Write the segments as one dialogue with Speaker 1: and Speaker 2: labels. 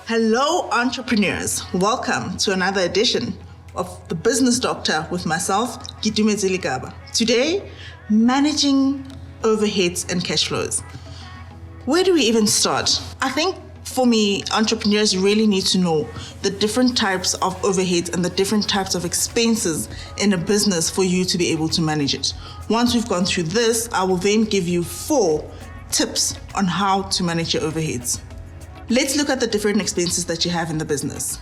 Speaker 1: Hello, entrepreneurs. Welcome to another edition of The Business Doctor with myself, Gidumezile Ligaba. Today, managing overheads and cash flows. Where do we even start? I think for me, entrepreneurs really need to know the different types of overheads and the different types of expenses in a business for you to be able to manage it. Once we've gone through this, I will then give you 4 tips on how to manage your overheads. Let's look at the different expenses that you have in the business.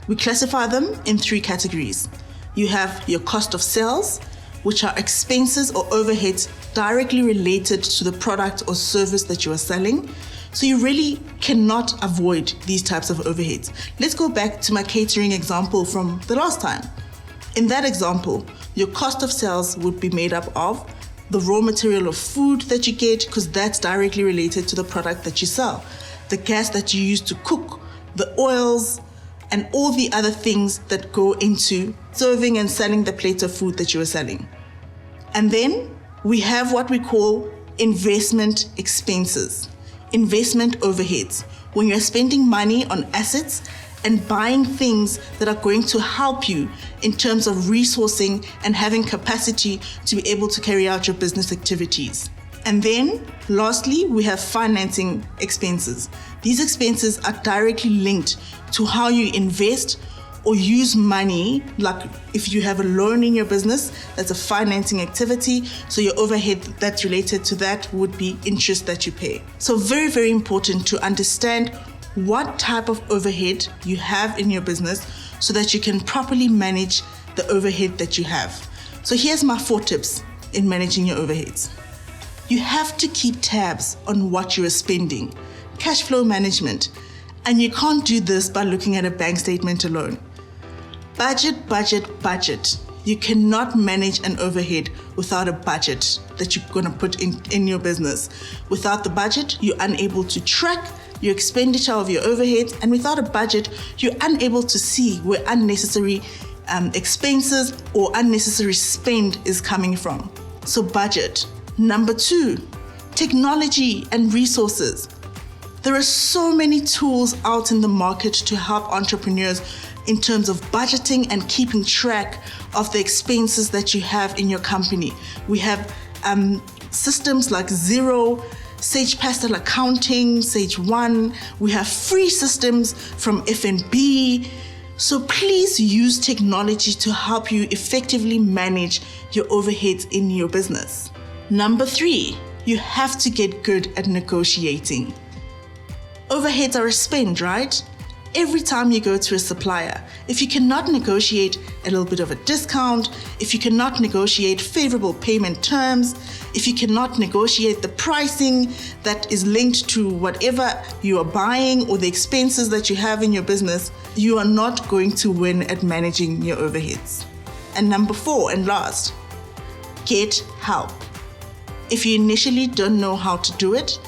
Speaker 1: We classify them in 3 categories. You have your cost of sales, which are expenses or overheads directly related to the product or service that you are selling. So you really cannot avoid these types of overheads. Let's go back to my catering example from the last time. In that example, your cost of sales would be made up of the raw material of food that you get, because that's directly related to the product that you sell. The gas that you use to cook, the oils, and all the other things that go into serving and selling the plate of food that you are selling. And then we have what we call investment expenses, investment overheads. When you're spending money on assets and buying things that are going to help you in terms of resourcing and having capacity to be able to carry out your business activities. And then, lastly, we have financing expenses. These expenses are directly linked to how you invest or use money. Like if you have a loan in your business, that's a financing activity. So your overhead that's related to that would be interest that you pay. So very, very important to understand what type of overhead you have in your business so that you can properly manage the overhead that you have. So here's my 4 tips in managing your overheads. You have to keep tabs on what you are spending, cash flow management, and you can't do this by looking at a bank statement alone. Budget, budget, budget. You cannot manage an overhead without a budget that you're going to put in your business. Without the budget, you're unable to track your expenditure of your overheads, and without a budget, you're unable to see where unnecessary expenses or unnecessary spend is coming from. So budget. Number 2, technology and resources. There are so many tools out in the market to help entrepreneurs in terms of budgeting and keeping track of the expenses that you have in your company. We have systems like Xero, Sage Pastel Accounting, Sage One. We have free systems from F&B. So please use technology to help you effectively manage your overheads in your business. Number 3, you have to get good at negotiating. Overheads are a spend, right? Every time you go to a supplier, if you cannot negotiate a little bit of a discount, if you cannot negotiate favorable payment terms, if you cannot negotiate the pricing that is linked to whatever you are buying or the expenses that you have in your business, you are not going to win at managing your overheads. And number 4 and last, get help. If you initially don't know how to do it,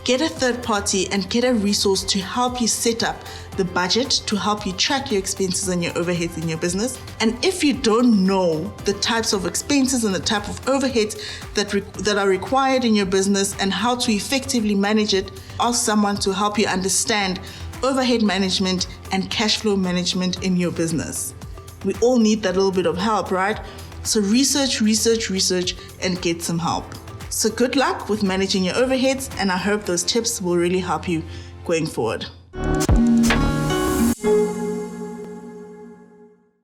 Speaker 1: get a third party and get a resource to help you set up the budget, to help you track your expenses and your overheads in your business. And if you don't know the types of expenses and the type of overheads that are required in your business and how to effectively manage it, ask someone to help you understand overhead management and cash flow management in your business. We all need that little bit of help, right? So research, and get some help. So good luck with managing your overheads, and I hope those tips will really help you going forward.